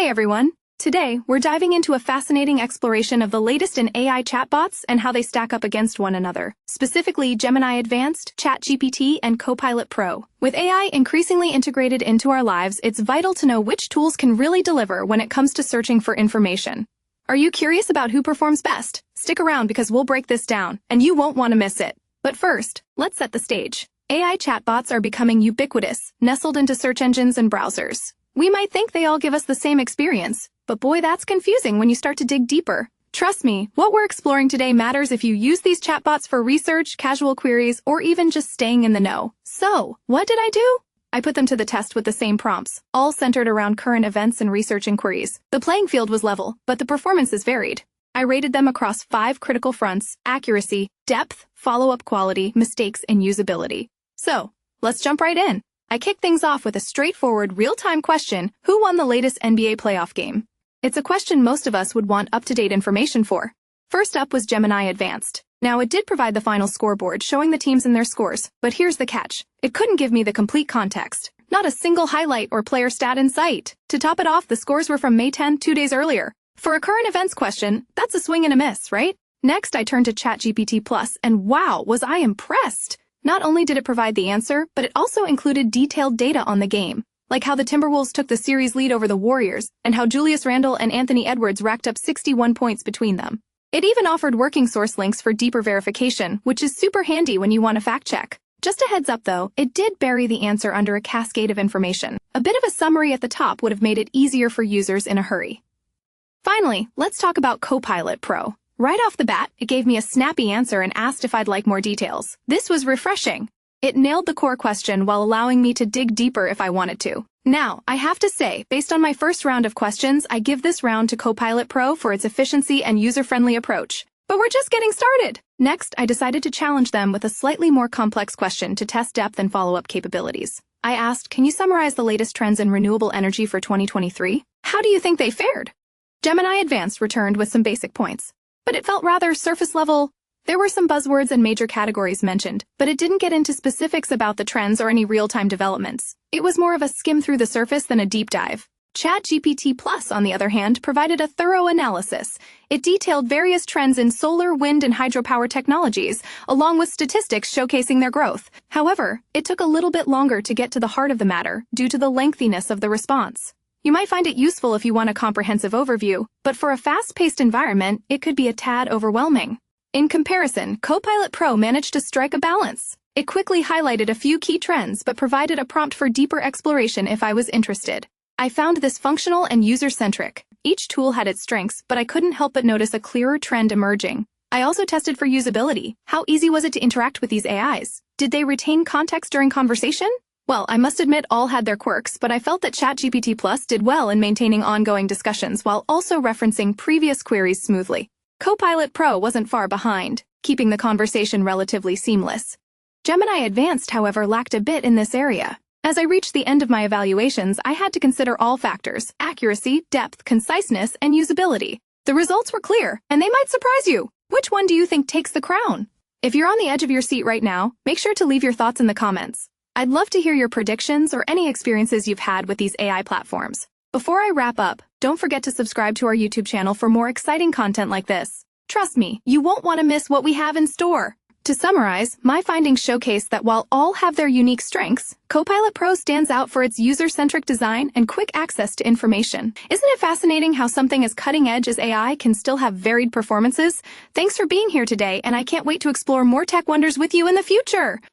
Hey everyone! Today, we're diving into a fascinating exploration of the latest in AI chatbots and how they stack up against one another, specifically Gemini Advanced, ChatGPT, and Copilot Pro. With AI increasingly integrated into our lives, it's vital to know which tools can really deliver when it comes to searching for information. Are you curious about who performs best? Stick around because we'll break this down, and you won't want to miss it. But first, let's set the stage. AI chatbots are becoming ubiquitous, nestled into search engines and browsers. We might think they all give us the same experience, but boy, that's confusing when you start to dig deeper. Trust me, what we're exploring today matters if you use these chatbots for research, casual queries, or even just staying in the know. So, what did I do? I put them to the test with the same prompts, all centered around current events and research inquiries. The playing field was level, but the performances varied. I rated them across 5 critical fronts: accuracy, depth, follow-up quality, mistakes, and usability. So, let's jump right in. I kick things off with a straightforward, real-time question: who won the latest NBA playoff game? It's a question most of us would want up-to-date information for. First up was Gemini Advanced. Now, it did provide the final scoreboard showing the teams and their scores, but here's the catch. It couldn't give me the complete context. Not a single highlight or player stat in sight. To top it off, the scores were from May 10, 2 days earlier. For a current events question, that's a swing and a miss, right? Next, I turned to ChatGPT Plus, and wow, was I impressed! Not only did it provide the answer, but it also included detailed data on the game, like how the Timberwolves took the series lead over the Warriors, and how Julius Randle and Anthony Edwards racked up 61 points between them. It even offered working source links for deeper verification, which is super handy when you want to fact-check. Just a heads up though, it did bury the answer under a cascade of information. A bit of a summary at the top would have made it easier for users in a hurry. Finally, let's talk about Copilot Pro. Right off the bat, it gave me a snappy answer and asked if I'd like more details. This was refreshing. It nailed the core question while allowing me to dig deeper if I wanted to. Now, I have to say, based on my first round of questions, I give this round to Copilot Pro for its efficiency and user-friendly approach. But we're just getting started! Next, I decided to challenge them with a slightly more complex question to test depth and follow-up capabilities. I asked, can you summarize the latest trends in renewable energy for 2023? How do you think they fared? Gemini Advanced returned with some basic points, but it felt rather surface level. There were some buzzwords and major categories mentioned, but it didn't get into specifics about the trends or any real-time developments. It was more of a skim through the surface than a deep dive. ChatGPT Plus, on the other hand, provided a thorough analysis. It detailed various trends in solar, wind, and hydropower technologies, along with statistics showcasing their growth. However, it took a little bit longer to get to the heart of the matter due to the lengthiness of the response. You might find it useful if you want a comprehensive overview, but for a fast-paced environment, it could be a tad overwhelming. In comparison, Copilot Pro managed to strike a balance. It quickly highlighted a few key trends but provided a prompt for deeper exploration if I was interested. I found this functional and user-centric. Each tool had its strengths, but I couldn't help but notice a clearer trend emerging. I also tested for usability. How easy was it to interact with these AIs? Did they retain context during conversation? Well, I must admit all had their quirks, but I felt that ChatGPT Plus did well in maintaining ongoing discussions while also referencing previous queries smoothly. Copilot Pro wasn't far behind, keeping the conversation relatively seamless. Gemini Advanced, however, lacked a bit in this area. As I reached the end of my evaluations, I had to consider all factors: accuracy, depth, conciseness, and usability. The results were clear, and they might surprise you. Which one do you think takes the crown? If you're on the edge of your seat right now, make sure to leave your thoughts in the comments. I'd love to hear your predictions or any experiences you've had with these AI platforms. Before I wrap up, don't forget to subscribe to our YouTube channel for more exciting content like this. Trust me, you won't want to miss what we have in store. To summarize, my findings showcase that while all have their unique strengths, Copilot Pro stands out for its user-centric design and quick access to information. Isn't it fascinating how something as cutting-edge as AI can still have varied performances? Thanks for being here today, and I can't wait to explore more tech wonders with you in the future!